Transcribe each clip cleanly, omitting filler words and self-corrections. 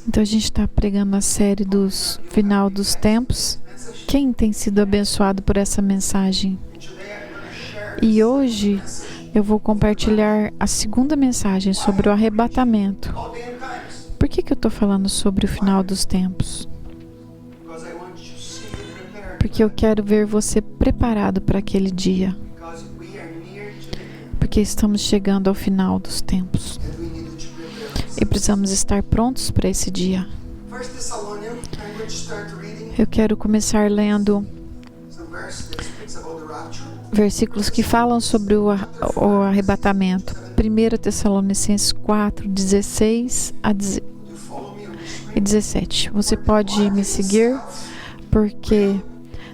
Então a gente está pregando a série dos final dos tempos. Quem tem sido abençoado por essa mensagem? E hoje eu vou compartilhar a segunda mensagem sobre o arrebatamento. Por que eu estou falando sobre o final dos tempos? Porque eu quero ver você preparado para aquele dia. Porque estamos chegando ao final dos tempos. E precisamos estar prontos para esse dia. Eu quero começar lendo versículos que falam sobre o arrebatamento. 1 Tessalonicenses 4, 16 e 17. Você pode me seguir, porque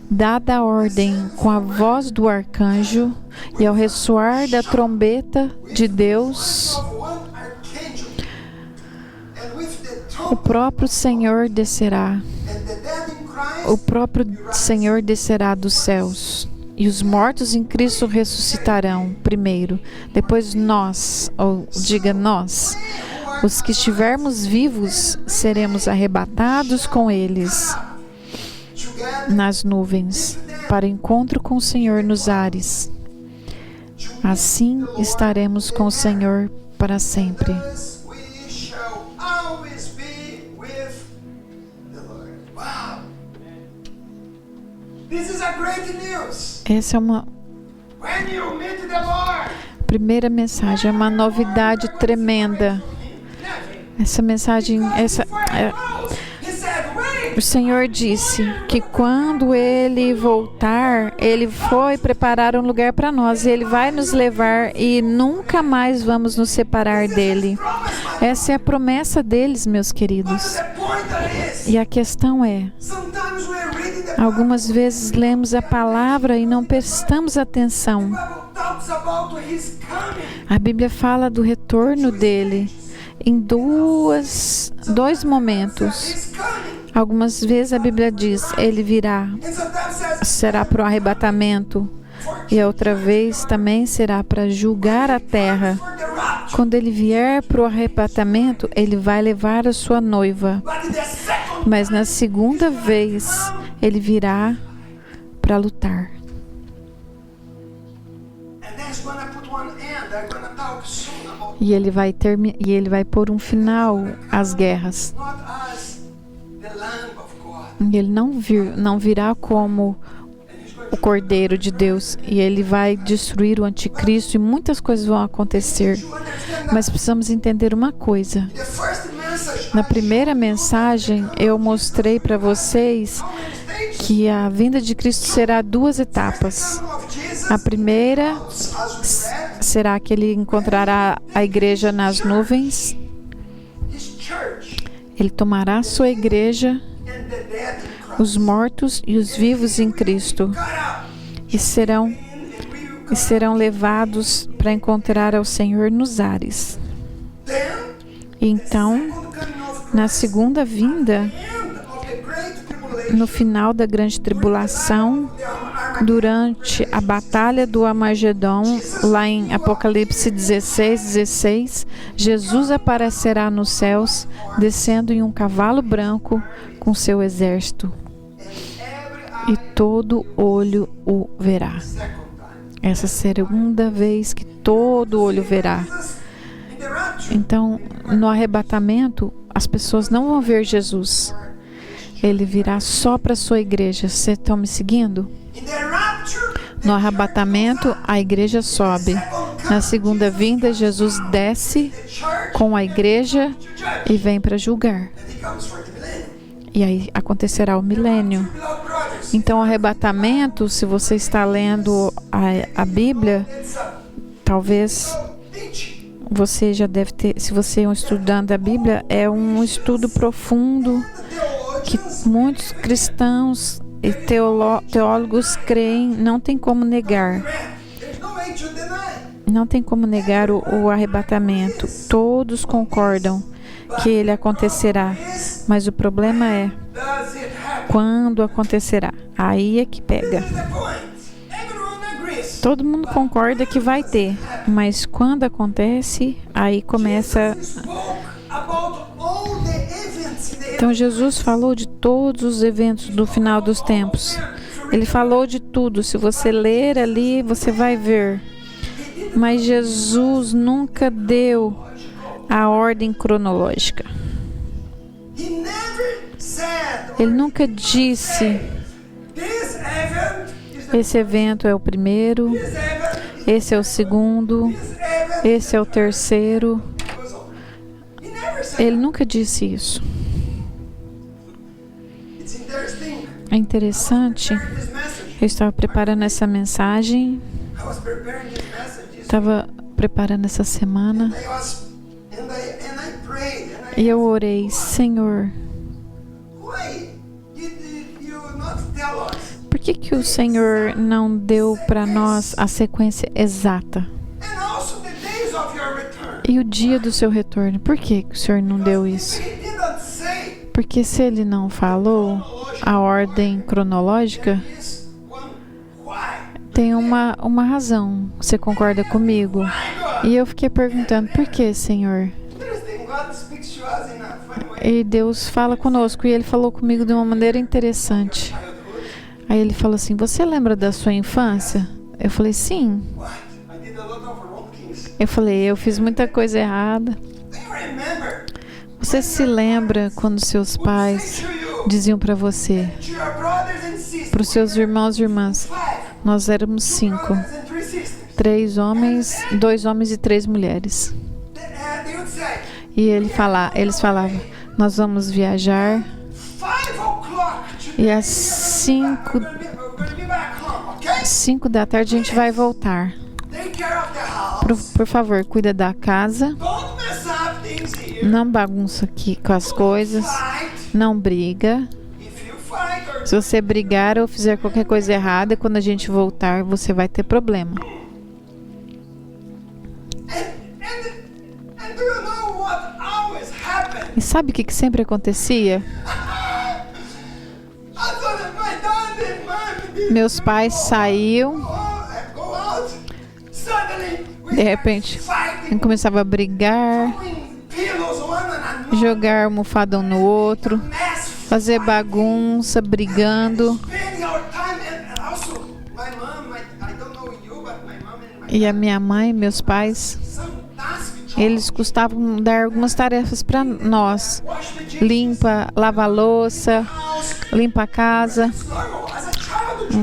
dada a ordem com a voz do arcanjo e ao ressoar da trombeta de Deus, o próprio Senhor descerá. O próprio Senhor descerá dos céus. E os mortos em Cristo ressuscitarão primeiro. Depois nós, ou diga nós, os que estivermos vivos, seremos arrebatados com eles nas nuvens, para encontro com o Senhor nos ares. Assim estaremos com o Senhor para sempre. Essa é uma primeira mensagem, é uma novidade tremenda. Essa mensagem, o Senhor disse que quando Ele voltar, Ele foi preparar um lugar para nós. Ele vai nos levar e nunca mais vamos nos separar dEle. Essa é a promessa deles, meus queridos. E a questão é, algumas vezes lemos a palavra e não prestamos atenção. A Bíblia fala do retorno dele em dois momentos. Algumas vezes a Bíblia diz, ele virá, será para o arrebatamento, e a outra vez também será para julgar a terra. Quando ele vier para o arrebatamento, ele vai levar a sua noiva. Mas na segunda vez, ele virá para lutar. E ele vai pôr um final às guerras. E ele não virá como o Cordeiro de Deus, e ele vai destruir o anticristo, e muitas coisas vão acontecer. Mas precisamos entender uma coisa. Na primeira mensagem, eu mostrei para vocês que a vinda de Cristo será duas etapas. A primeira será que ele encontrará a igreja nas nuvens. Ele tomará a sua igreja, os mortos e os vivos em Cristo, e serão levados para encontrar ao Senhor nos ares. E então, na segunda vinda, no final da grande tribulação, durante a batalha do Armagedon, lá em Apocalipse 16, Jesus aparecerá nos céus, descendo em um cavalo branco com seu exército. E todo olho o verá. Essa segunda vez que todo olho verá. Então, no arrebatamento, as pessoas não vão ver Jesus. Ele virá só para a sua igreja. Vocês estão me seguindo? No arrebatamento, a igreja sobe. Na segunda vinda, Jesus desce com a igreja e vem para julgar. E aí acontecerá o milênio. Então, o arrebatamento, se você está lendo a Bíblia, talvez você já deve ter, se você é um estudante da Bíblia, é um estudo profundo que muitos cristãos e teólogos creem, não tem como negar. Não tem como negar o arrebatamento. Todos concordam que ele acontecerá. Mas o problema é quando acontecerá. Aí é que pega. Todo mundo concorda que vai ter, mas quando acontece, aí começa Então Jesus falou de todos os eventos do final dos tempos. Ele falou de tudo. Se você ler ali, você vai ver. Mas Jesus nunca deu a ordem cronológica. Ele nunca disse: esse evento é o primeiro, esse é o segundo, esse é o terceiro. Ele nunca disse isso. É interessante. Eu estava preparando essa mensagem. Estava preparando essa semana. E eu orei: Senhor, por que o Senhor não deu para nós a sequência exata? E o dia do seu retorno, por que o Senhor não deu isso? Porque se Ele não falou a ordem cronológica, tem uma razão. Você concorda comigo? E eu fiquei perguntando: por que, Senhor? E Deus fala conosco, e Ele falou comigo de uma maneira interessante. Aí Ele falou assim: você lembra da sua infância? Eu falei: sim. Eu falei: eu fiz muita coisa errada. Você se lembra quando seus pais diziam para você, para os seus irmãos e irmãs, nós éramos 5, 3 homens, 2 homens e 3 mulheres. E eles falavam: nós vamos viajar e às 5 da tarde a gente vai voltar. Por favor, cuida da casa. Não bagunça aqui com as coisas. Não briga. Se você brigar ou fizer qualquer coisa errada, quando a gente voltar, você vai ter problema. E sabe o que sempre acontecia? Meus pais saíam. De repente, começava a brigar, jogar almofada um no outro, fazer bagunça, brigando. E a minha mãe e meus pais, eles costumavam dar algumas tarefas para nós. Lava a louça, limpa a casa.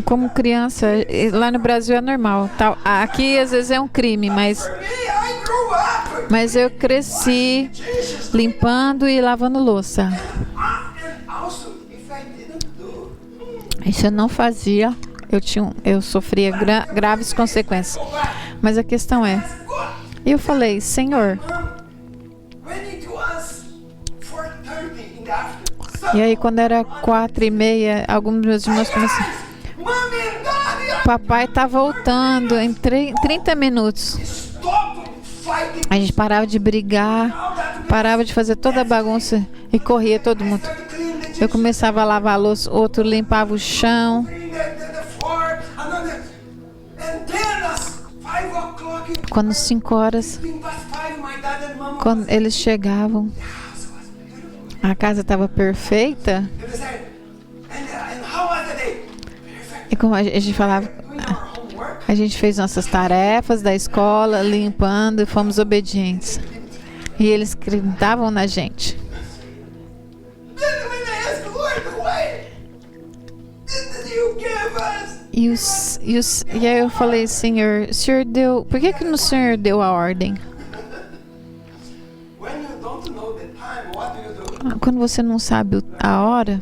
Como criança, lá no Brasil é normal. Aqui às vezes é um crime, mas eu cresci limpando e lavando louça. Isso eu não fazia, eu sofria graves consequências. Mas a questão é, eu falei: Senhor. E aí quando era 4:30, alguns dos meus irmãos começaram: papai tá voltando em 30 minutos. A gente parava de brigar, parava de fazer toda a bagunça e corria todo mundo. Eu começava a lavar a louça, outro limpava o chão. Quando 5 horas, quando eles chegavam, a casa estava perfeita. E como a gente falava, a gente fez nossas tarefas da escola, limpando, e fomos obedientes. E eles acreditavam na gente. E aí eu falei: Senhor, o Senhor deu... Por que o Senhor deu a ordem? Quando você não sabe a hora,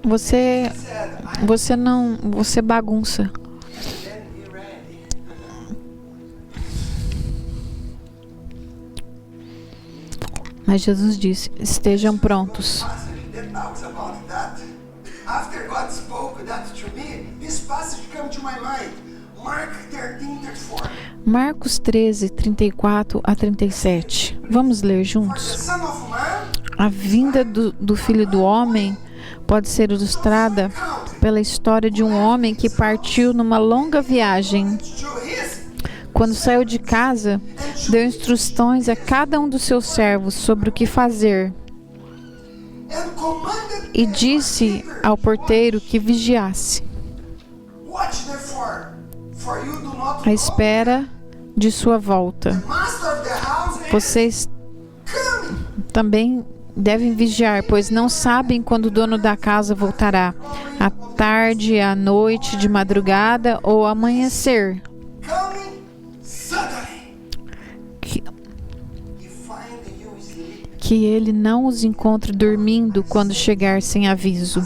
você bagunça. Mas Jesus disse: estejam prontos. Marcos 13, 34 a 37. Vamos ler juntos? A vinda do Filho do Homem pode ser ilustrada pela história de um homem que partiu numa longa viagem quando saiu de casa, deu instruções a cada um dos seus servos sobre o que fazer e disse ao porteiro que vigiasse à espera de sua volta. Vocês também devem vigiar, pois não sabem quando o dono da casa voltará, à tarde, à noite, de madrugada ou ao amanhecer. Que ele não os encontre dormindo quando chegar sem aviso.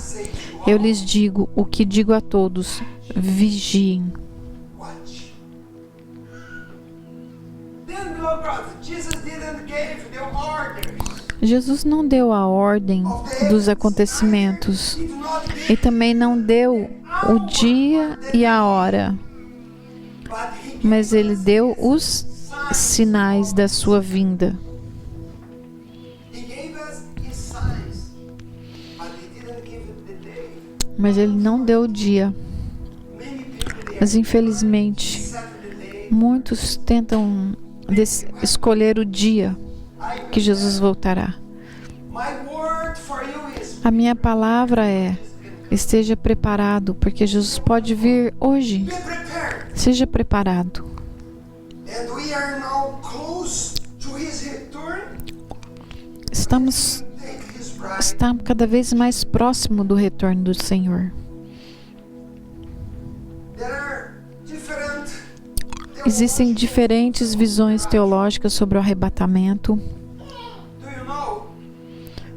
Eu lhes digo o que digo a todos: vigiem. Jesus não deu a ordem dos acontecimentos e também não deu o dia e a hora, mas ele deu os sinais da sua vinda. Mas ele não deu o dia. Mas infelizmente, muitos tentam escolher o dia que Jesus voltará. A minha palavra é: esteja preparado, porque Jesus pode vir hoje. Seja preparado. Estamos cada vez mais próximo do retorno do Senhor. Existem diferentes visões teológicas sobre o arrebatamento.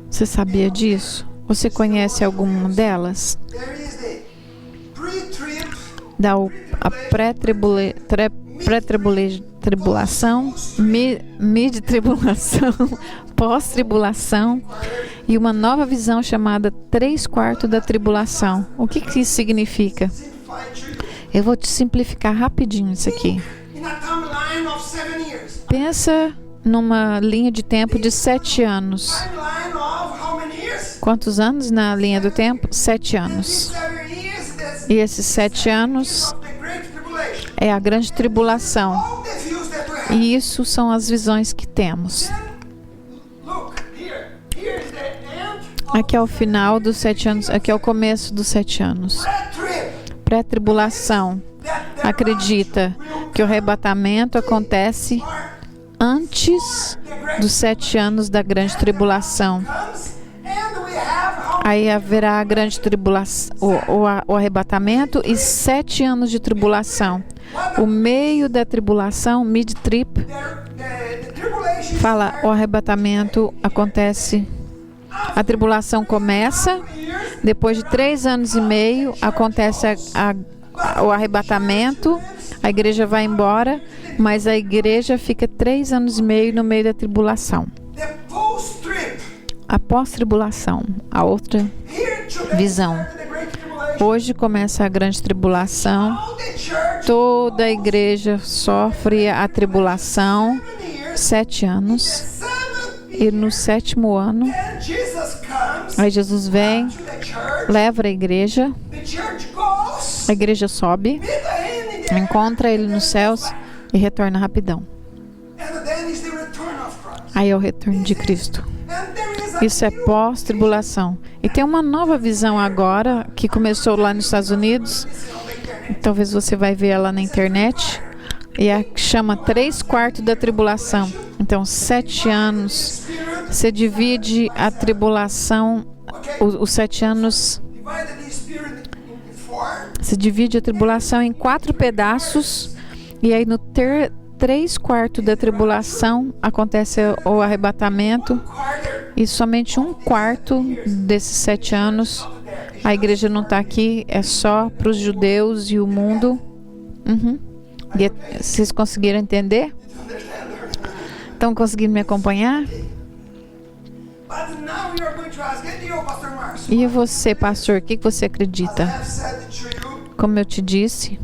Você sabia disso? Você conhece alguma delas? Da a pré-tribulação, mid-tribulação, pós-tribulação e uma nova visão chamada 3/4 da tribulação. O que isso significa? Eu vou te simplificar rapidinho isso aqui. Pensa numa linha de tempo de 7 anos. Quantos anos na linha do tempo? 7 anos. E esses 7 anos é a grande tribulação. E isso são as visões que temos. Aqui é o final dos 7 anos, aqui é o começo dos 7 anos. Pré-tribulação acredita que o arrebatamento acontece antes dos 7 anos da grande tribulação. Aí haverá a grande tribulação, o arrebatamento e 7 anos de tribulação. O meio da tribulação, mid-trib, fala o arrebatamento acontece. A tribulação começa, depois de 3 anos e meio, acontece o arrebatamento, a igreja vai embora, mas a igreja fica 3 anos e meio no meio da tribulação. A pós-tribulação, a outra visão. Hoje começa a grande tribulação, toda a igreja sofre a tribulação, 7 anos, e no 7º ano, aí Jesus vem, leva a igreja sobe, encontra ele nos céus e retorna rapidão. Aí é o retorno de Cristo. Isso é pós-tribulação. E tem uma nova visão agora, que começou lá nos Estados Unidos. Talvez você vai ver ela na internet. E chama 3/4 da tribulação. Então, 7 anos. Você divide a tribulação, os 7 anos. Você divide a tribulação em 4 pedaços. E aí no 3/4 da tribulação acontece o arrebatamento. E somente 1/4 desses 7 anos, a igreja não está aqui, é só para os judeus e o mundo. Vocês conseguiram entender? Estão conseguindo me acompanhar? E você, pastor, o que você acredita? Como eu te disse,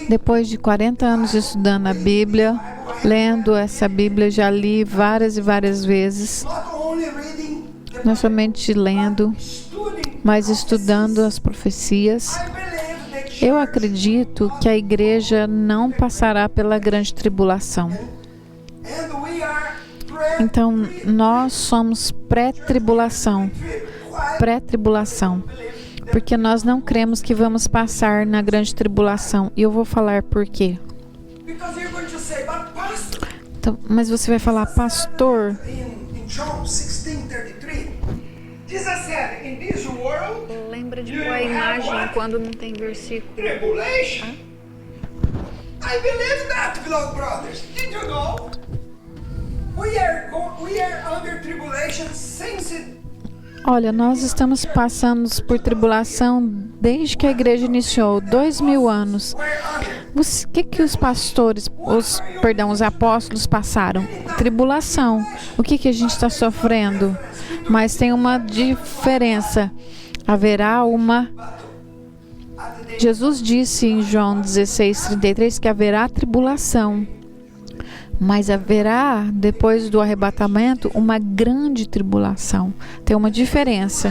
depois de 40 anos estudando a Bíblia, lendo essa Bíblia, já li várias e várias vezes, não somente lendo, mas estudando as profecias. Eu acredito que a igreja não passará pela grande tribulação. Então, nós somos pré-tribulação. Pré-tribulação. Porque nós não cremos que vamos passar na grande tribulação. E eu vou falar por quê. Então, mas você vai falar, pastor. Lembra de qual a imagem quando não tem versículo? Tribulation. I believe that, beloved brothers. Did you know? We are under tribulation since Olha, nós estamos passando por tribulação desde que a igreja iniciou, 2000 anos. O que os pastores, os apóstolos passaram? Tribulação. O que a gente está sofrendo? Mas tem uma diferença. Haverá uma... Jesus disse em João 16:33 que haverá tribulação. Mas haverá, depois do arrebatamento, uma grande tribulação. Tem uma diferença.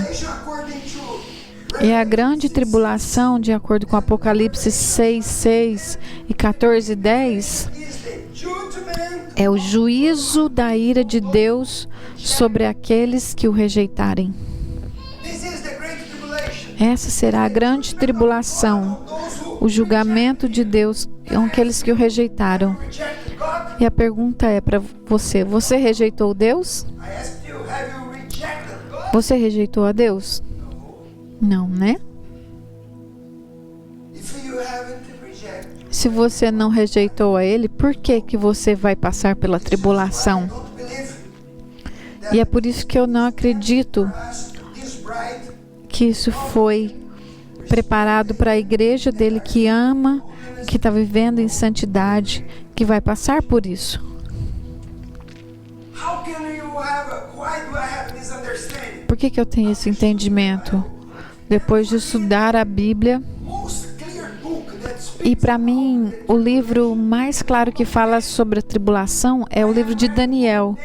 E a grande tribulação, de acordo com Apocalipse 6:6 e 14:10, é o juízo da ira de Deus sobre aqueles que o rejeitarem. Essa será a grande tribulação, o julgamento de Deus com aqueles que o rejeitaram. E a pergunta é para você: você rejeitou Deus? Você rejeitou a Deus? Não, né? Se você não rejeitou a Ele, por que você vai passar pela tribulação? E é por isso que eu não acredito que isso foi preparado para a igreja dele que ama, que está vivendo em santidade, que vai passar por isso. Por que eu tenho esse entendimento? Depois de estudar a Bíblia, e para mim, o livro mais claro que fala sobre a tribulação é o livro de Daniel.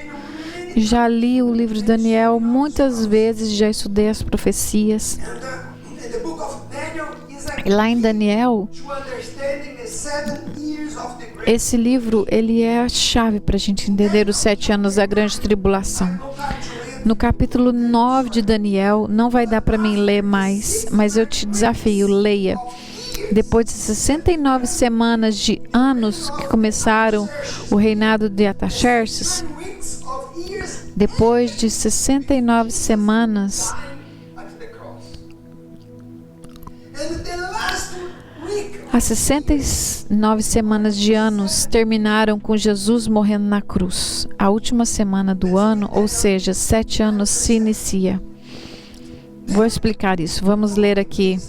Já li o livro de Daniel muitas vezes, já estudei as profecias. E lá em Daniel, esse livro, ele é a chave para a gente entender os 7 anos da grande tribulação. No capítulo 9 de Daniel, não vai dar para mim ler mais, mas eu te desafio, leia. Depois de 69 semanas de anos que começaram o reinado de Artaxerxes, depois de 69 semanas, as 69 semanas de anos terminaram com Jesus morrendo na cruz. A última semana do ano, ou seja, 7 anos, se inicia. Vou explicar isso. Vamos ler aqui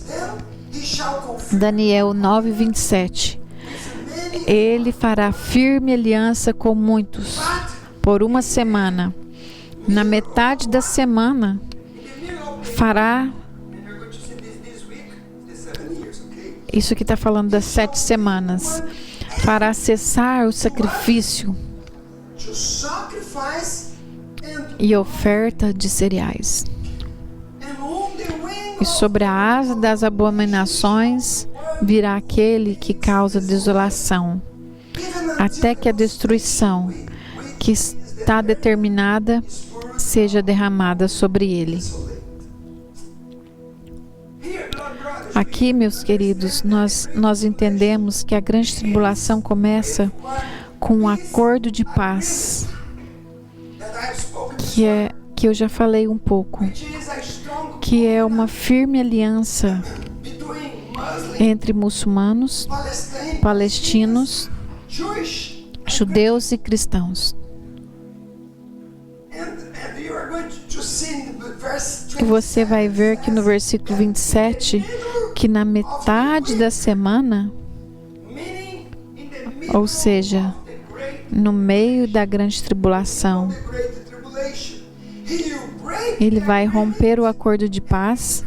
Daniel 9:27. Ele fará firme aliança com muitos por uma semana. Na metade da semana fará... Isso que está falando das 7 semanas. Fará cessar o sacrifício e oferta de cereais. E sobre a asa das abominações virá aquele que causa desolação, até que a destruição que está determinada seja derramada sobre ele. Aqui, meus queridos, nós entendemos que a grande tribulação começa com um acordo de paz, que eu já falei um pouco, que é uma firme aliança entre muçulmanos, palestinos, judeus e cristãos. E você vai ver que no versículo 27, que na metade da semana, ou seja, no meio da grande tribulação, ele vai romper o acordo de paz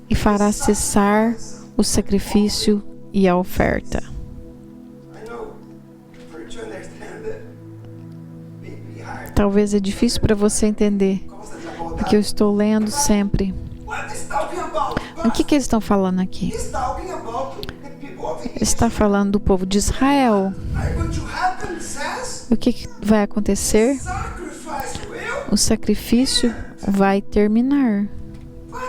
e fará cessar o sacrifício e a oferta. Talvez é difícil para você entender, porque eu estou lendo sempre. What is talking about? O que eles estão falando aqui? He's talking about the people of Israel. Está falando do povo de Israel. Are going to happen, says, O que vai acontecer? sacrifice will. O sacrifício vai terminar. But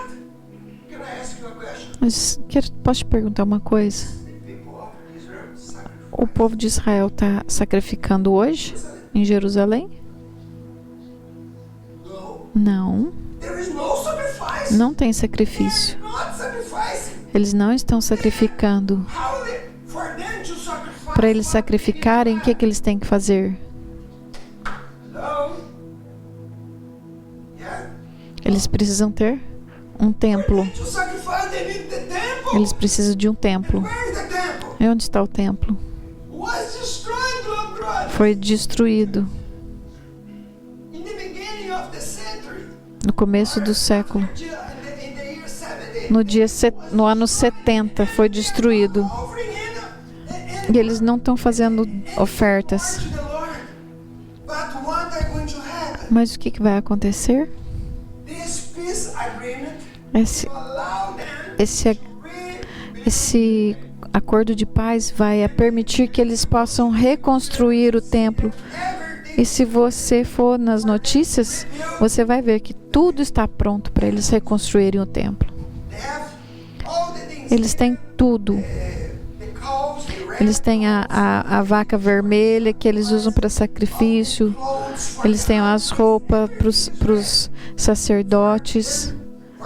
can I ask you a question? Mas posso te perguntar uma coisa? The people of Israel sacrifice. O povo de Israel está sacrificando hoje em Jerusalém? No, Não, there is no sacrifice. não tem sacrifício. Not sacrificing. Eles não estão sacrificando. How for them to sacrifice? Para eles sacrificarem, o que eles têm que fazer? No. Yeah. Eles precisam ter um templo. To sacrifice, they need the temple. Eles precisam de um templo. Where is the temple? E onde está o templo? Was destroyed, Lord brother. Foi destruído In the beginning of the century. no começo do século. In the year 70. No ano 70 foi destruído. Offering E eles não estão fazendo ofertas. to the Lord. But what are going to happen? Mas o que vai acontecer? This peace agreement Esse, will allow them esse, to esse acordo de paz vai permitir que eles possam reconstruir o templo. everything E se você for nas notícias, você vai ver que tudo está pronto para eles reconstruírem o templo. they have all the things. Eles têm tudo. The cows, the red Eles têm a vaca vermelha que eles usam para sacrifício. clothes for Eles têm as roupas para os sacerdotes.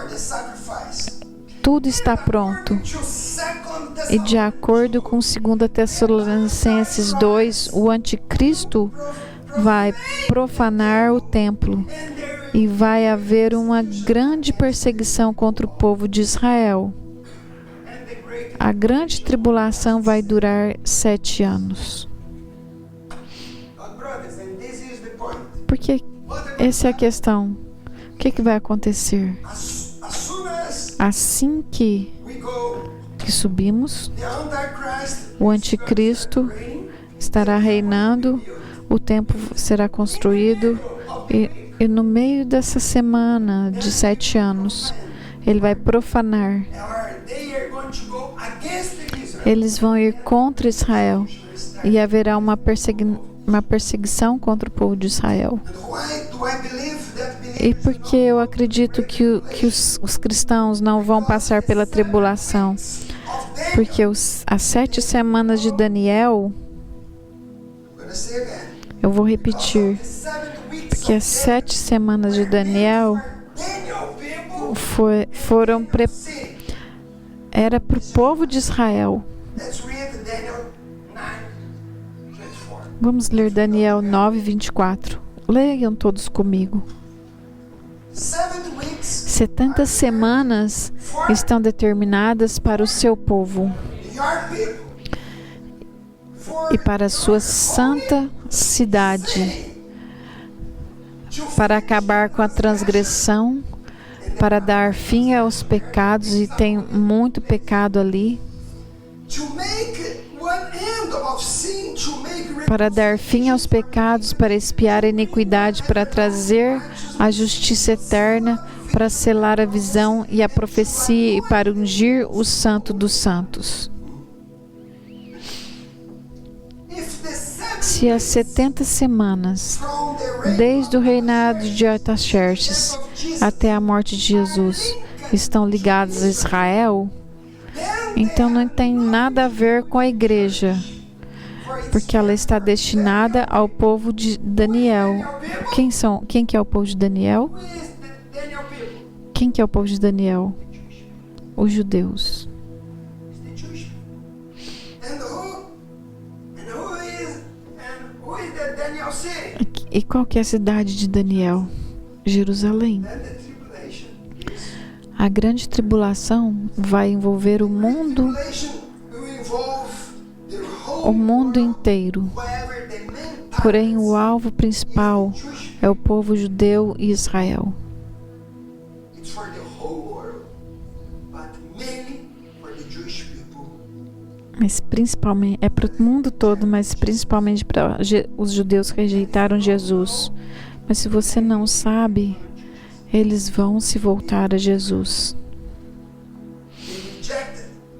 the sacrifice. Tudo está pronto. To second E de acordo com 2 Tessalonicenses 2, o anticristo vai profanar o templo e vai haver uma grande perseguição contra o povo de Israel. A grande tribulação vai durar 7 anos. brothers, and this is the point. Porque essa é a questão. O que vai acontecer? As soon as Assim que we go, subimos, the Antichrist o anticristo reign, estará reinando, o templo será construído e no meio dessa semana de 7 anos, ele vai profanar. or they are going to go against Israel. Eles vão ir contra Israel e haverá uma perseguição contra o povo de Israel. And why do I believe that E porque eu acredito que os cristãos não vão passar pela tribulação. of Daniel? Porque as 7 semanas de Daniel, I'm going to say again. eu vou repetir, The 7 weeks que as 7 semanas de Daniel Daniel people foram see. era para o povo de Israel. Let's read Daniel 9:24. Vamos ler Daniel 9:24. Leiam todos comigo. 7 weeks 70 semanas estão determinadas para o seu povo your people for e para a sua santa cidade, para acabar com a transgressão, para dar fim aos pecados, e tem muito pecado ali, to make one end of sin, to make para dar fim aos pecados, para expiar a iniquidade, para trazer a justiça eterna, para selar a visão e a profecia e para ungir o Santo dos Santos. if the 7 Se as 70 semanas, from the reign desde o reinado de Artaxerxes até a morte de Jesus, estão ligadas a Israel, então não tem nada a ver com a igreja, porque ela está destinada ao povo de Daniel. Quem que é o povo de Daniel? who is the Daniel people? Quem que é o povo de Daniel? Os judeus. It's the Jewish people. And who is the Daniel city? E qual que é a cidade de Daniel? Jerusalém. Then the tribulation is A grande tribulação vai envolver o mundo, tribulation will involve the o whole mundo world. inteiro. However, the main Porém, target o alvo principal is Jewish. é o povo judeu e Israel. It's for the whole world, but mainly for the Jewish people. Mas principalmente, é para o mundo todo, mas principalmente para os judeus que rejeitaram Jesus. Mas se você não sabe, eles vão se voltar a Jesus.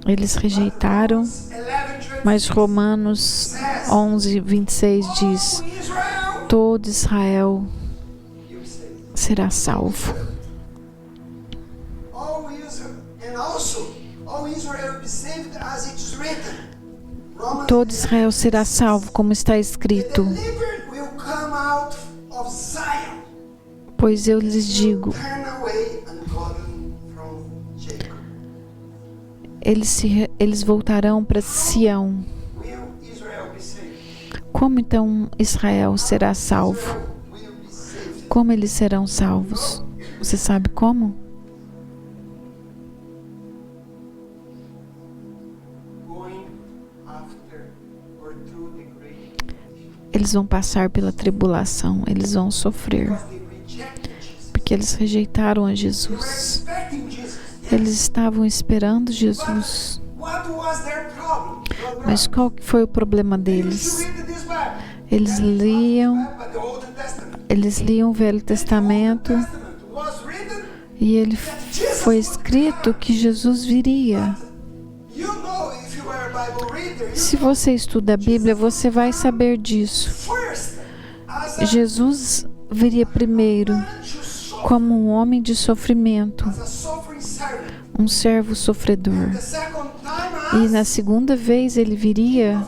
Eles rejeitaram, mas Romanos 11:26 diz: todo Israel será salvo. Todo Israel será salvo, como está escrito. Pois eu lhes digo, eles voltarão para Sião. Como então Israel será salvo? Como eles serão salvos? Você sabe como? Eles vão passar pela tribulação, eles vão sofrer, porque eles rejeitaram a Jesus. Eles estavam esperando Jesus. Mas qual que foi o problema deles? Eles liam o Velho Testamento e ele foi escrito que Jesus viria. Se você estuda a Bíblia, você vai saber disso. Jesus viria primeiro como um homem de sofrimento, um servo sofredor. E na segunda vez ele viria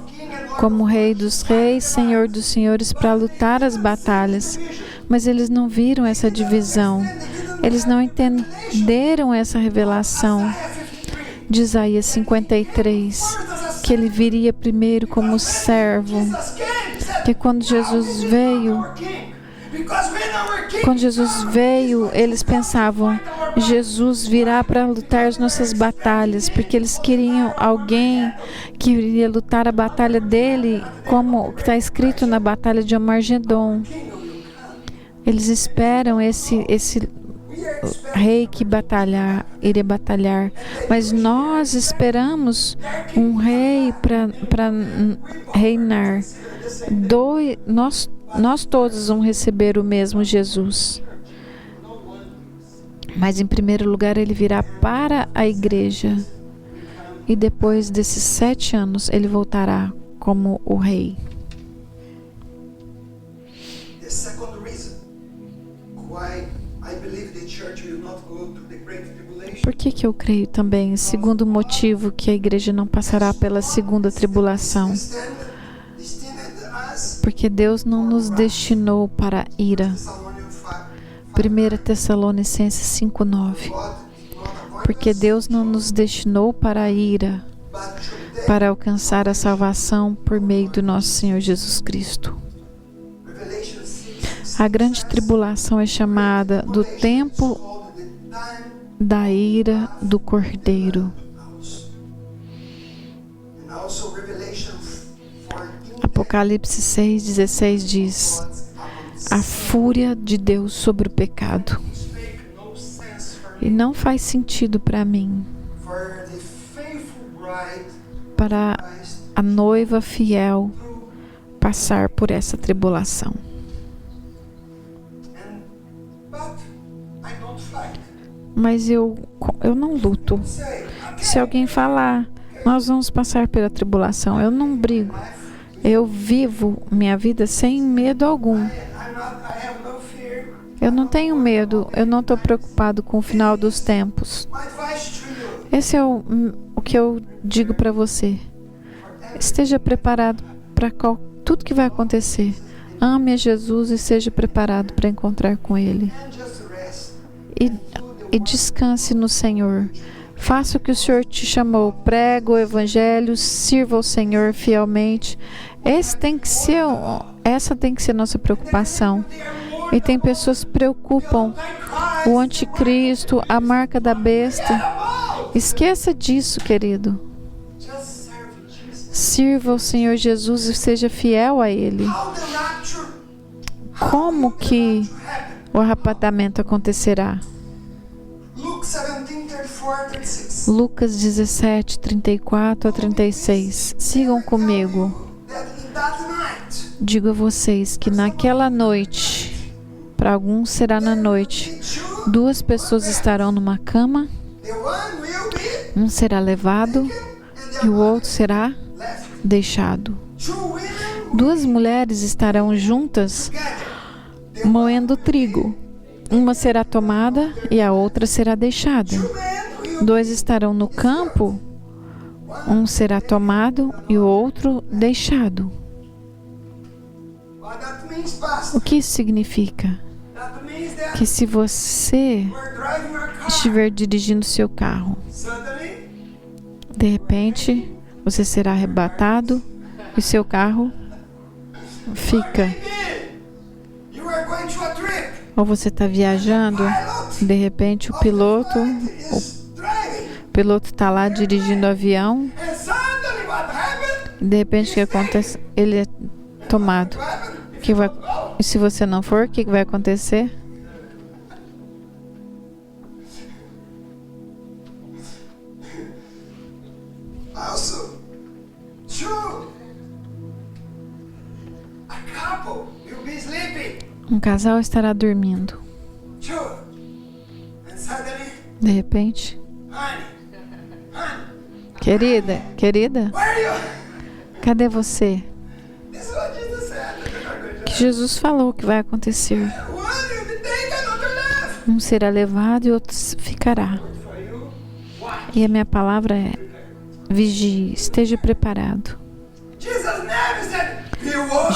como Rei dos Reis, Senhor dos Senhores, para lutar as batalhas. Mas eles não viram essa divisão. Eles não entenderam essa revelação de Isaías 53, que ele viria primeiro como servo. Que quando Jesus veio, eles pensavam, Jesus virá para lutar as nossas batalhas, porque eles queriam alguém que iria lutar a batalha dele, como está escrito na batalha de Armagedon. Eles esperam esse rei que iria batalhar, mas nós esperamos um rei para reinar. Nós todos vamos receber o mesmo Jesus. Mas em primeiro lugar ele virá para a igreja. E depois desses 7 anos ele voltará como o rei. Por que eu creio também? Segundo motivo, que a igreja não passará pela segunda tribulação. Porque Deus não nos destinou para a ira. 1 Tessalonicenses 5:9. Porque Deus não nos destinou para a ira, para alcançar a salvação por meio do nosso Senhor Jesus Cristo. A grande tribulação é chamada do tempo da ira do Cordeiro. Apocalipse 6:16 diz: a fúria de Deus sobre o pecado. E não faz sentido para mim, para a noiva fiel passar por essa tribulação. Mas eu não luto. Se alguém falar, nós vamos passar pela tribulação, eu não brigo. Eu vivo minha vida sem medo algum. Eu não tenho medo, eu não estou preocupado com o final dos tempos. Esse é o que eu digo para você. Esteja preparado para tudo que vai acontecer. Ame a Jesus e seja preparado para encontrar com Ele. E descanse no Senhor. Faça o que o Senhor te chamou. Prega o Evangelho, sirva ao Senhor fielmente. Essa tem que ser nossa preocupação. E tem pessoas que preocupam o anticristo, a marca da besta. Esqueça disso, querido. Sirva ao Senhor Jesus e seja fiel a Ele. Como que o arrebatamento acontecerá? Lucas 17, 34 a 36. Sigam comigo. Digo a vocês que naquela noite, para alguns será na noite, 2 pessoas estarão numa cama, um será levado e o outro será deixado. 2 mulheres estarão juntas moendo trigo. Uma será tomada e a outra será deixada. 2 estarão no campo, um será tomado e o outro deixado. O que isso significa? Que se você estiver dirigindo seu carro, de repente você será arrebatado e seu carro fica. Ou você está viajando, de repente o piloto está lá dirigindo o avião, de repente o que acontece? Ele é tomado. E se você não for, o que vai acontecer? Um casal estará dormindo. De repente, querida, cadê você? Que Jesus falou que vai acontecer. Um será levado e outro ficará. E a minha palavra é: vigie, esteja preparado.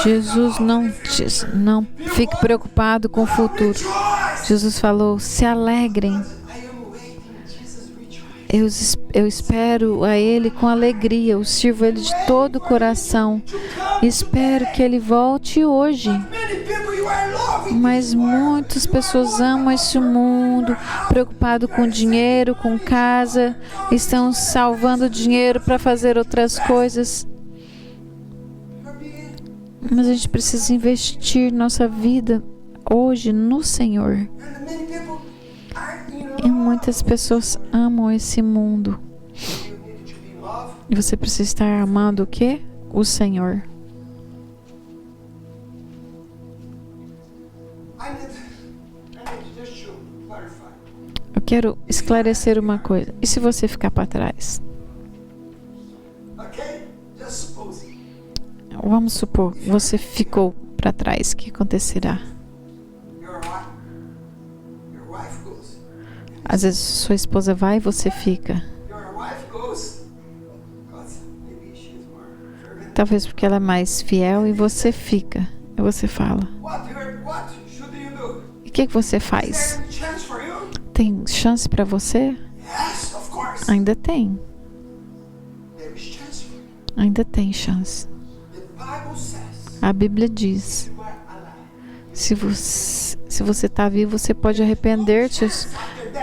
Jesus não fique preocupado com o futuro. Jesus falou: se alegrem. Eu espero a Ele com alegria. Eu sirvo Ele de todo o coração. Espero que Ele volte hoje. Mas muitas pessoas amam esse mundo, preocupado com dinheiro, com casa, estão salvando dinheiro para fazer outras coisas. Mas a gente precisa investir nossa vida hoje no Senhor. E muitas pessoas amam esse mundo. E você precisa estar amando o quê? O Senhor. Eu quero esclarecer uma coisa. E se você ficar para trás? Vamos supor, você ficou para trás. O que acontecerá? Às vezes sua esposa vai e você fica. Talvez porque ela é mais fiel e você fica. E você fala. E o que você faz? Tem chance para você? Ainda tem. Ainda tem chance. A Bíblia diz: se você está vivo, você pode arrepender-te.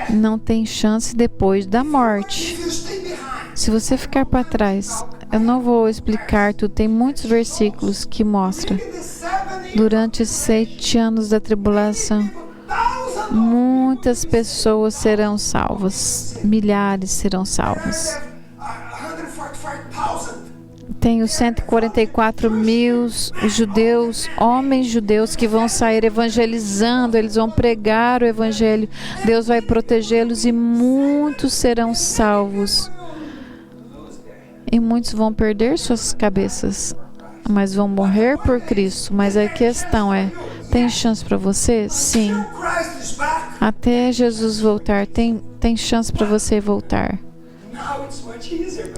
Não tem chance depois da morte. Se você ficar para trás, eu não vou explicar tudo. Tem muitos versículos que mostram. Durante os 7 anos da tribulação, muitas pessoas serão salvas. Milhares serão salvas. Tem os 144 mil judeus, homens judeus que vão sair evangelizando, eles vão pregar o evangelho, Deus vai protegê-los e muitos serão salvos. E muitos vão perder suas cabeças, mas vão morrer por Cristo. Mas a questão é, tem chance para você? Sim. Até Jesus voltar, tem chance para você voltar.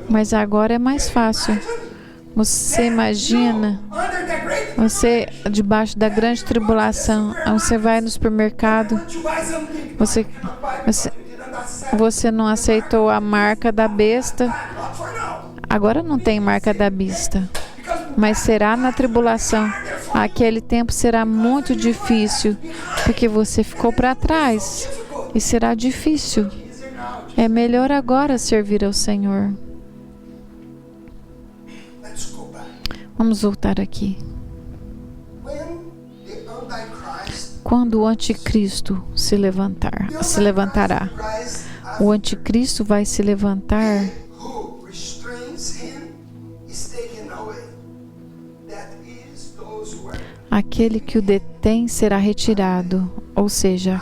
Mas agora é mais fácil. Você imagina, você debaixo da grande tribulação, você vai no supermercado, você não aceitou a marca da besta, agora não tem marca da besta, mas será na tribulação. Aquele tempo será muito difícil, porque você ficou para trás e será difícil. É melhor agora servir ao Senhor. Vamos voltar aqui. Quando o anticristo se levantará. O anticristo vai se levantar. Aquele que o detém será retirado, ou seja,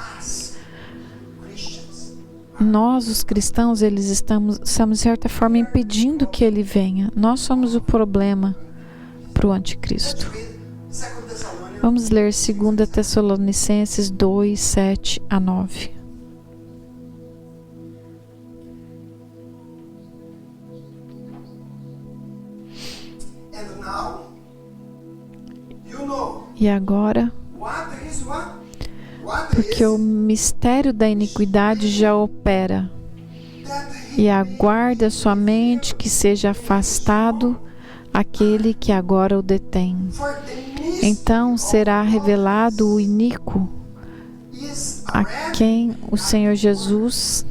Nós, os cristãos, estamos de certa forma impedindo que ele venha. Nós somos o problema para o anticristo. Vamos ler 2 Tessalonicenses 2, 7 a 9. E agora, porque o mistério da iniquidade já opera, e aguarda somente que seja afastado aquele que agora o detém. Então será revelado o iníquo, a quem o Senhor Jesus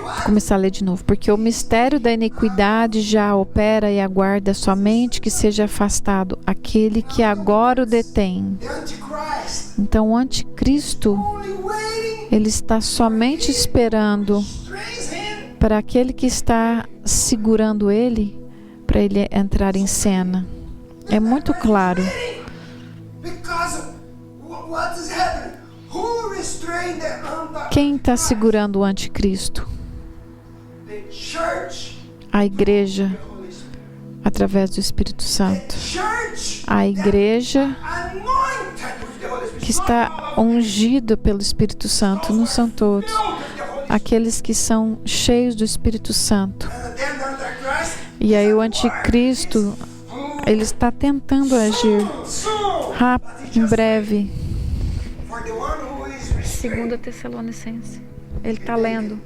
Vou começar a ler de novo. Porque o mistério da iniquidade já opera e aguarda somente que seja afastado aquele que agora o detém. Então o anticristo, ele está somente esperando para aquele que está segurando ele, para ele entrar em cena. É muito claro. Quem está segurando o anticristo? A igreja, através do Espírito Santo. A igreja que está ungida pelo Espírito Santo, não são todos. Aqueles que são cheios do Espírito Santo. E aí o anticristo, ele está tentando agir rápido, em breve. 2 Tessalonicenses. Ele está lendo.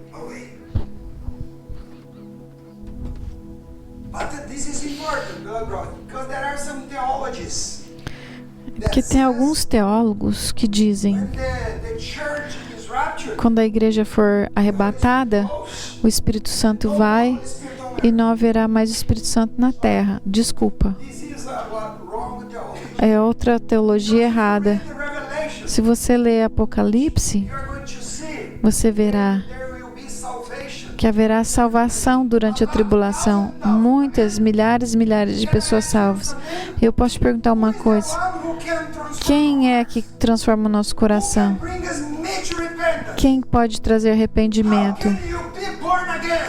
Porque tem alguns teólogos que dizem quando a igreja for arrebatada, o Espírito Santo vai e não haverá mais o Espírito Santo na terra. Desculpa. É outra teologia errada. Se você ler Apocalipse, você verá que haverá salvação durante a tribulação. Muitas, milhares e milhares de pessoas salvas. Eu posso te perguntar uma coisa. Quem é que transforma o nosso coração? Quem pode trazer arrependimento?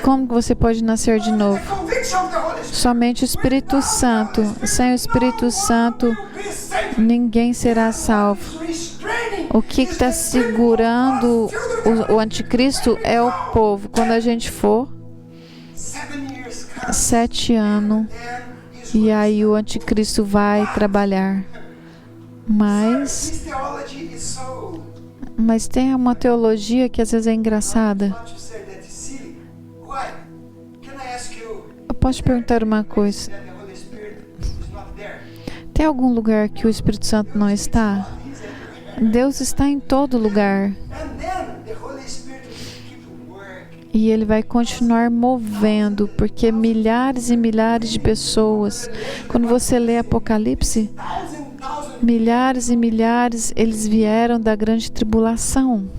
Como você pode nascer de novo? Somente o Espírito Santo. Sem o Espírito Santo, ninguém será salvo. O que está segurando o anticristo é o povo. Quando a gente for 7 anos, e aí o anticristo vai trabalhar. Mas tem uma teologia que às vezes é engraçada. Eu posso te perguntar uma coisa. Tem algum lugar que o Espírito Santo não está? Deus está em todo lugar. E Ele vai continuar movendo, porque milhares e milhares de pessoas, quando você lê Apocalipse, milhares e milhares, eles vieram da grande tribulação.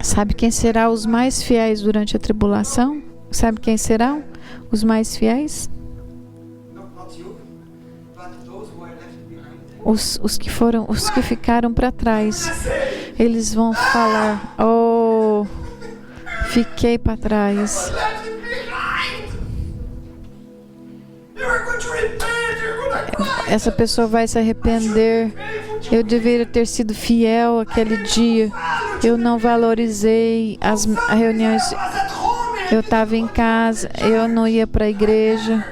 Sabe quem será os mais fiéis durante a tribulação? Sabe quem serão os mais fiéis? Os que ficaram para trás. Eles vão falar: oh, fiquei para trás. Essa pessoa vai se arrepender. Eu deveria ter sido fiel aquele dia. Eu não valorizei as reuniões. Eu estava em casa. Eu não ia para a igreja.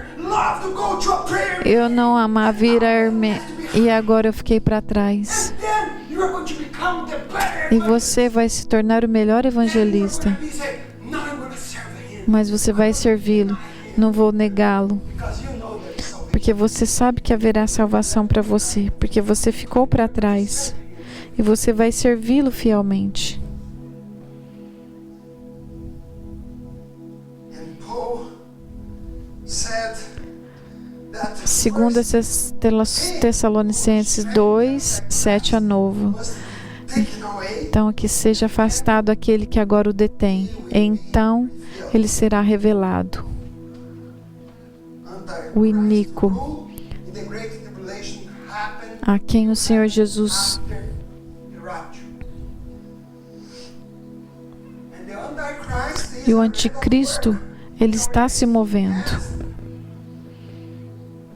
Eu não amava ir à irmã. E agora eu fiquei para trás. E você vai se tornar o melhor evangelista. Mas você vai servi-lo. Não vou negá-lo. Porque você sabe que haverá salvação para você. Porque você ficou para trás. E você vai servi-lo fielmente. Segunda Tessalonicenses 2, 7 a 9. taken away, Então, que seja afastado aquele que agora o detém. Então, ele será revelado. O iníquo, rule in the Great Tribulation happened a quem o Senhor Jesus after the rapture. And the Antichrist is e o a anticristo, ele está se movendo.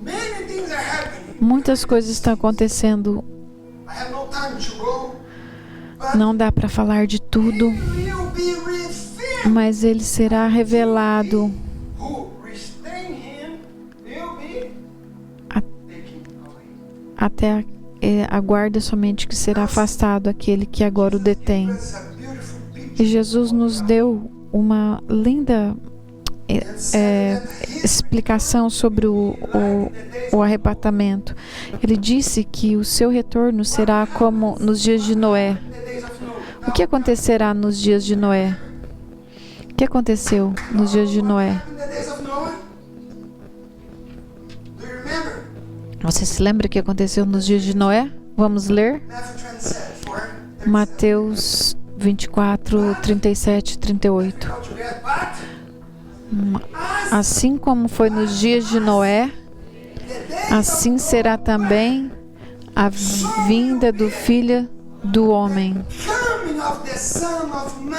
many things are happening. Muitas coisas estão acontecendo. I have no time to go, but Não dá para falar de tudo, he will be revealed. mas ele será revelado Who restrain him will be A- taken away. até aguarda somente que será afastado aquele que agora o detém. It's a beautiful picture. E Jesus nos deu uma linda explicação sobre o arrebatamento. Ele disse que o seu retorno será como nos dias de Noé. The days of Noah. O que acontecerá nos dias de Noé? O que aconteceu nos dias de Noé? In the days of Noah, do you remember? Você se lembra o que aconteceu nos dias de Noé? Vamos ler Matthew 27, 4. Mateus 24, 37 e 38. How to get back? Assim como foi nos dias de Noé, assim será também a vinda do Filho do Homem. Coming of the Son of Man.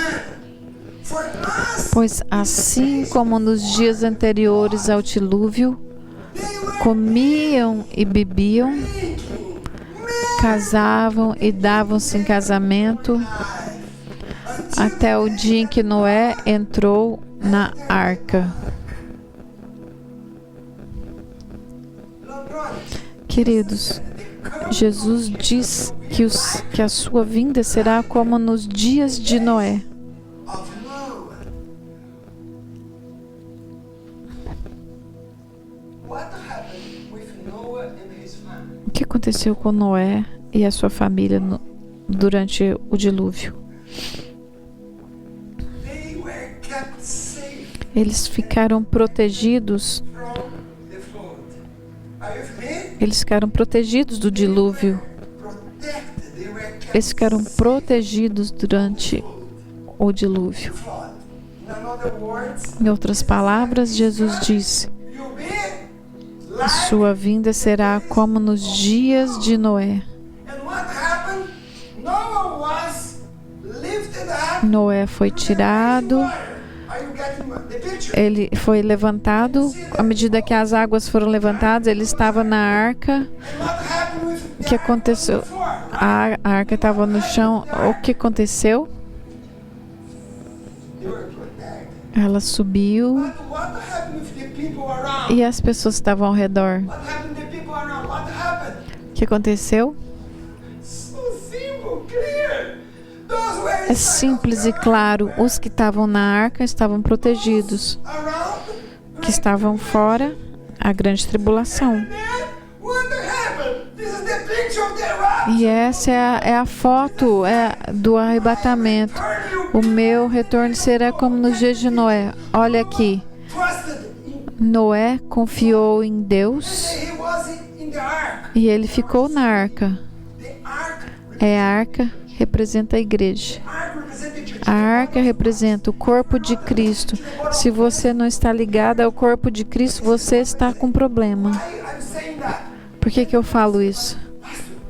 For us, Pois assim como nos dias anteriores ao dilúvio, they were comiam e bebiam, thinking, casavam e davam-se em casamento, até o dia em que Noé entrou na arca. Queridos, Jesus diz que a sua vinda será como nos dias de Noé. of Noah. What happened with Noah and his family? O que aconteceu com Noé e a sua família durante o dilúvio? They were kept safe Eles ficaram protegidos, from the flood. Are you with me? eles ficaram protegidos do dilúvio. Protected. They were kept Eles ficaram protegidos durante flood. o dilúvio. Flood. In other words, Em outras palavras, Jesus disse: you'll be like. sua vinda será como nos dias de Noé. And what happened? Noah was lifted up. Noé foi tirado, Are you getting the picture? ele foi levantado. À medida que as águas foram levantadas, ele estava na arca. And what happened with O que aconteceu? A arca estava no chão. O que aconteceu? They were protected. Ela subiu But what happened with the people around? e as pessoas que estavam ao redor. What happened to the people around? What happened? O que aconteceu? So simple, clear. Those were É simples e claro. Os que estavam na arca estavam protegidos. around. Que estavam fora, a grande tribulação. And then what happened? This is the picture of the rapture. E essa é a foto do arrebatamento. O meu retorno será como nos dias de Noé. Olha aqui. Trusted in. Noé confiou em Deus He was in the ark. e ele ficou na arca. The ark. A arca representa a igreja. Ark represented the church. A arca representa o corpo de Cristo. Se você não está ligado ao corpo de Cristo, você está com problema. I'm saying that. Por que eu falo isso?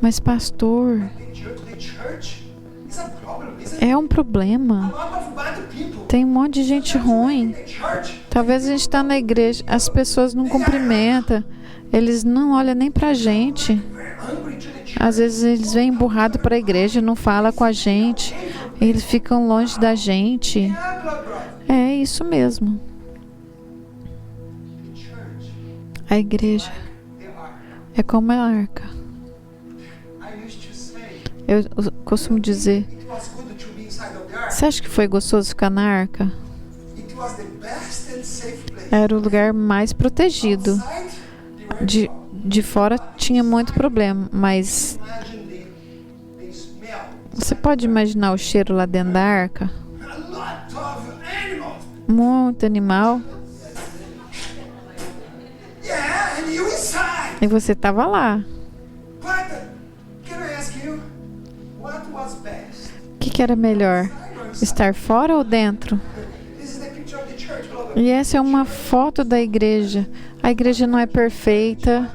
Mas, pastor, The church is a problem, isn't it? é um problema. A lot of bad people. Tem um monte de gente ruim. The church. Talvez a gente está na igreja, as pessoas não cumprimentam, eles não olham nem pra gente. We're hungry to the church. Às vezes eles vêm emburrado para a igreja, não falam com a gente, eles ficam longe da gente. Yeah, blood brother. É isso mesmo. The church. A igreja The ark. é como a arca. I used to say Eu costumo dizer, it was good to be inside of the ark. você acha que foi gostoso ficar na arca? It was the best and safe place. Era o lugar mais protegido. Outside, they were De fora tinha muito problema, mas imagine the smell. você pode imaginar o cheiro lá dentro da arca? A lot of animals. Muito animal. Yeah, and you inside. E você estava lá. But can I ask you? what was best? O que era melhor? Estar fora ou dentro? This is the picture of the church, beloved. E essa é uma foto da igreja. A igreja não é perfeita.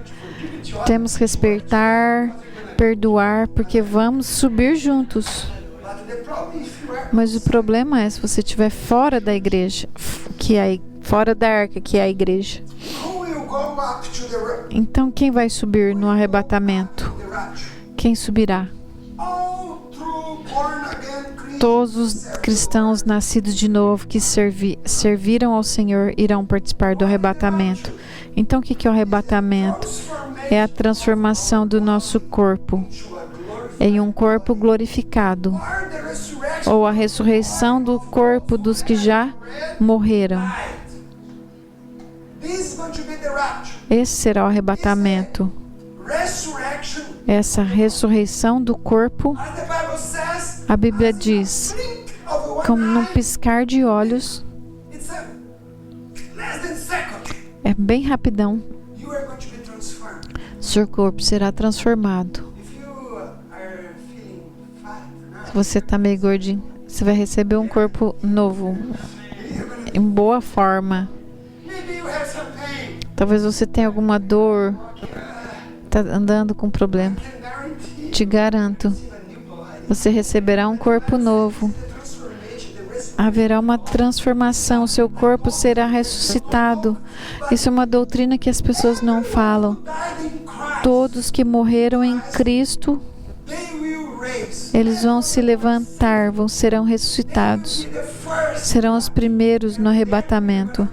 Temos que respeitar, perdoar, porque vamos subir juntos. But the problem is if you are Mas o problema é se você estiver fora da igreja, fora da arca, que é a igreja. who will go up to Então quem vai subir no arrebatamento? the rapture? Quem subirá? All true born again Christians. Todos os cristãos nascidos de novo que serviram ao Senhor irão participar do arrebatamento. Então o que é o arrebatamento? É a transformação do nosso corpo em um corpo glorificado, Are the resurrection ou a ressurreição do corpo dos que já morreram. This is going to be the rapture. Esse será o arrebatamento. Resurrection. Essa ressurreição do corpo, As the Bible says, a Bíblia diz, blink of one como num eye, piscar de olhos, it's a less than second. é bem rapidão, You are going to be transformed. seu corpo será transformado. If you are feeling fat now, Se você está meio gordinho, você vai receber um corpo novo, em boa forma. maybe you have some pain. Talvez você tenha alguma dor, está andando com problema. I can guarantee Te garanto, a new body. você receberá um corpo novo. The transformation, the resurrection. Haverá uma transformação, seu corpo será ressuscitado. Isso é uma doutrina que as pessoas não falam. Died in Christ. Todos que morreram em Cristo, They will raise. eles vão se levantar, serão ressuscitados. The first. Serão os primeiros no arrebatamento.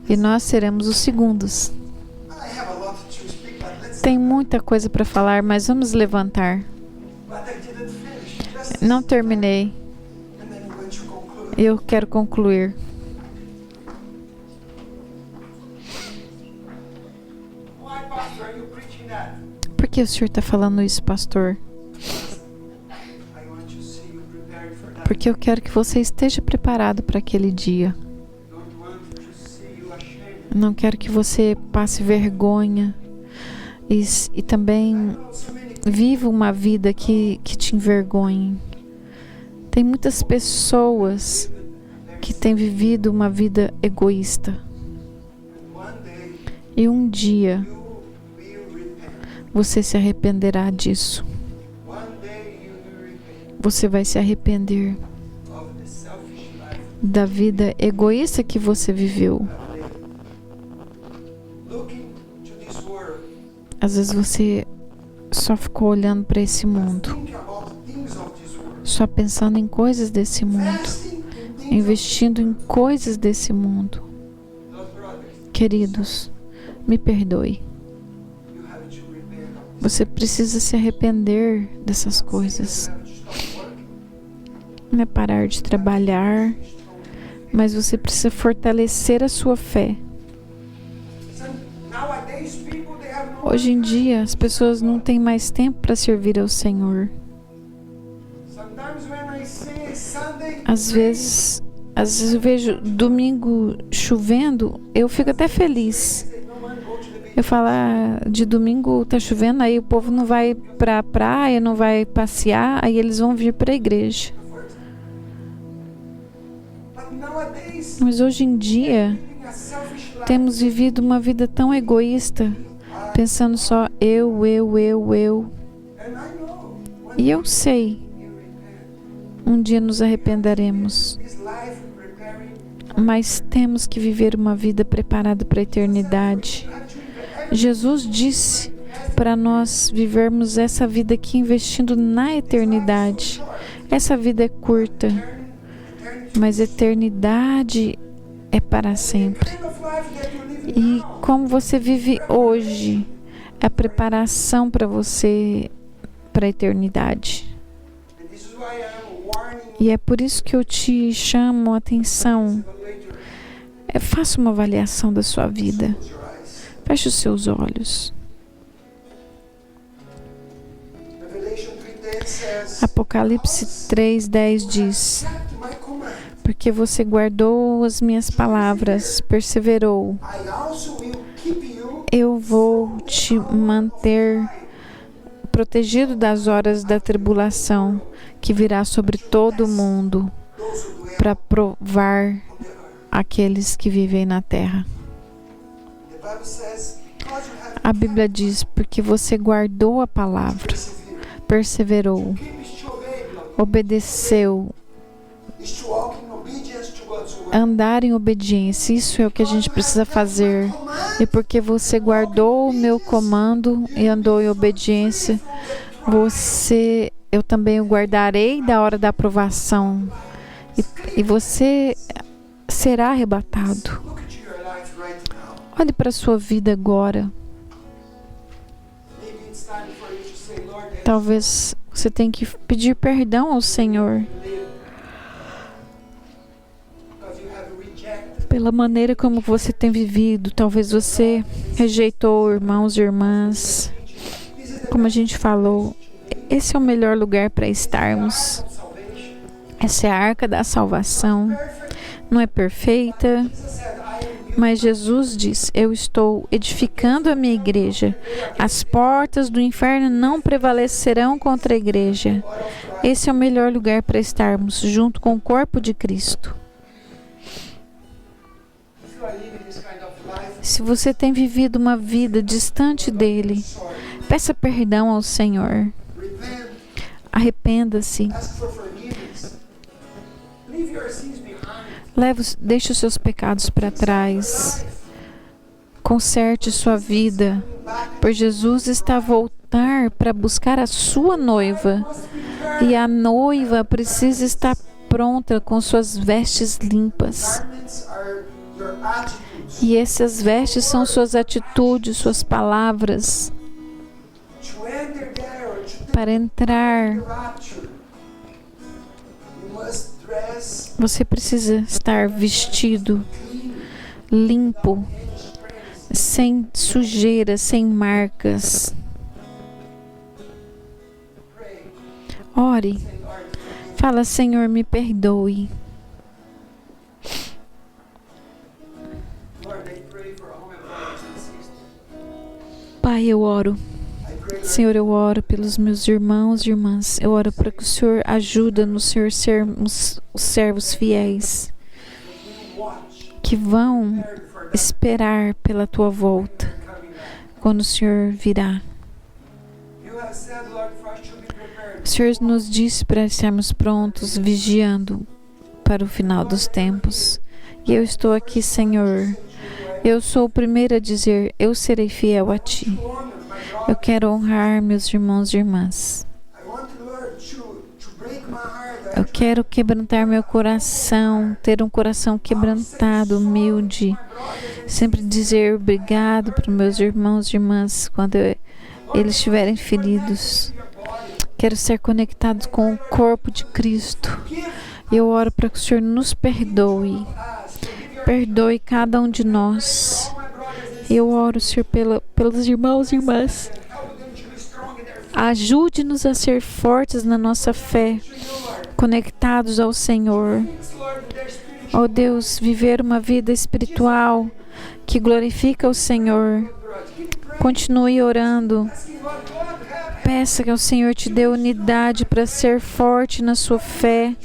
E nós seremos os segundos. I have a lot to speak, but let's. Tem muita coisa para falar, mas vamos levantar. But I didn't finish. Just Não terminei. and then I'm going to conclude. Eu quero concluir. Why, Pastor, are you preaching that? Por que o senhor está falando isso, pastor? I want to see you prepared for that. Porque eu quero que você esteja preparado para aquele dia. Don't want to see you ashamed. Não quero que você passe vergonha e também So many viva uma vida que te envergonhe. Tem muitas pessoas que têm vivido uma vida egoísta. one day E um dia you will repent. você se arrependerá disso. One day you will repent Você vai se arrepender of the selfish life. da vida egoísta que você viveu. Looking to this world, Às vezes você só ficou olhando para esse mundo, think about things of this world. só pensando em coisas desse mundo, Fasting in things investindo em coisas desse mundo. of brothers. Queridos, me perdoe. You have to repent of this. Você precisa se arrepender dessas coisas. You have to stop working. Não é parar de trabalhar, mas você precisa fortalecer a sua fé. Nowadays, people they have no. Hoje em dia, as pessoas não têm mais tempo para servir ao Senhor. Sometimes when I see Sunday, Às vezes eu vejo domingo chovendo, eu fico até feliz. no one go to the beach. Eu falo, de domingo tá chovendo, aí o povo não vai pra praia, não vai passear, aí eles vão vir para a igreja. But nowadays, Mas hoje em dia, living a selfish life. temos vivido uma vida tão egoísta, pensando só eu. And I know when E eu sei, you repent, um dia nos arrependeremos, this life preparing, mas temos que viver uma vida preparada para a eternidade. you have to invest. Jesus disse para nós vivermos essa vida aqui investindo na eternidade. Essa vida é curta, mas eternidade é para sempre. Kind of life that you live E now. como você vive hoje é a preparação para você para a eternidade. And this is why I'm warning E é por isso que eu te chamo a atenção. evaluate Faça uma avaliação da sua vida. your eyes. Feche os seus olhos. Revelation 3:10 says, Apocalipse 3:10 diz: "Kept my command. Porque você guardou as minhas palavras, perseverou, I also will keep you eu vou te manter protegido das horas da tribulação que virá sobre todo o mundo para provar aqueles que vivem na terra. A Bíblia diz, porque você guardou a palavra, perseverou, obedeceu, andar em obediência. Isso é o que a gente precisa fazer. E porque você guardou o meu comando e andou em obediência, eu também o guardarei da hora da aprovação. E você será arrebatado. Olhe para a sua vida agora. Talvez você tenha que pedir perdão ao Senhor pela maneira como você tem vivido. Talvez você rejeitou irmãos e irmãs. Como a gente falou, esse é o melhor lugar para estarmos. Essa é a arca da salvação. Não é perfeita, mas Jesus diz: eu estou edificando a minha igreja. As portas do inferno não prevalecerão contra a igreja. Esse é o melhor lugar para estarmos, junto com o corpo de Cristo. Se você tem vivido uma vida distante dele, peça perdão ao Senhor. Arrependa-se. Deixe os seus pecados para trás. Conserte sua vida, pois Jesus está a voltar para buscar a sua noiva. E a noiva precisa estar pronta com suas vestes limpas. E essas vestes são suas atitudes, suas palavras. Para entrar, você precisa estar vestido, limpo, sem sujeira, sem marcas. Ore. Fala: Senhor, me perdoe. Pai, eu oro. Senhor, eu oro pelos meus irmãos e irmãs. Eu oro para que o Senhor ajude no Senhor sermos os servos fiéis que vão esperar pela tua volta quando o Senhor virá. O Senhor nos disse para estarmos prontos, vigiando para o final dos tempos. E eu estou aqui, Senhor. Eu sou o primeiro a dizer: eu serei fiel a Ti. Eu quero honrar meus irmãos e irmãs. Eu quero quebrantar meu coração, ter um coração quebrantado, humilde. Sempre dizer obrigado para meus irmãos e irmãs quando eles estiverem feridos. Quero ser conectado com o corpo de Cristo. Eu oro para que o Senhor nos perdoe. Perdoe cada um de nós. Eu oro, Senhor, pelos irmãos e irmãs. Ajude-nos a ser fortes na nossa fé, conectados ao Senhor. Ó Deus, viver uma vida espiritual que glorifica o Senhor. Continue orando. Peça que o Senhor te dê unidade para ser forte na sua fé,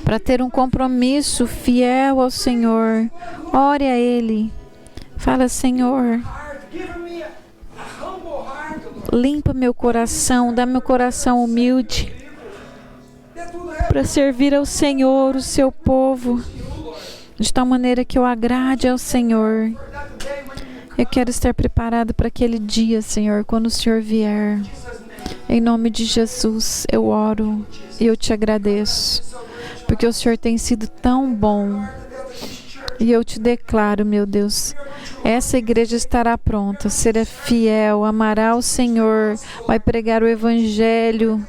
para ter um compromisso fiel ao Senhor. Ore a Ele. Fala: Senhor, limpa meu coração, dá meu coração humilde para servir ao Senhor, o seu povo, de tal maneira que eu agrade ao Senhor. Eu quero estar preparado para aquele dia, Senhor, quando o Senhor vier. Em nome de Jesus, eu oro e eu te agradeço, porque o Senhor tem sido tão bom. E eu te declaro, meu Deus, essa igreja estará pronta, será fiel, amará o Senhor, vai pregar o Evangelho,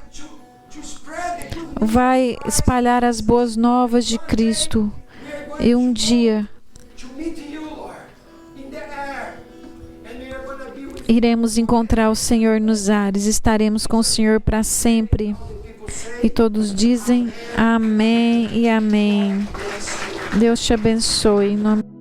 vai espalhar as boas novas de Cristo. E um dia iremos encontrar o Senhor nos ares, estaremos com o Senhor para sempre. E todos dizem amém e amém. Deus te abençoe. Em nome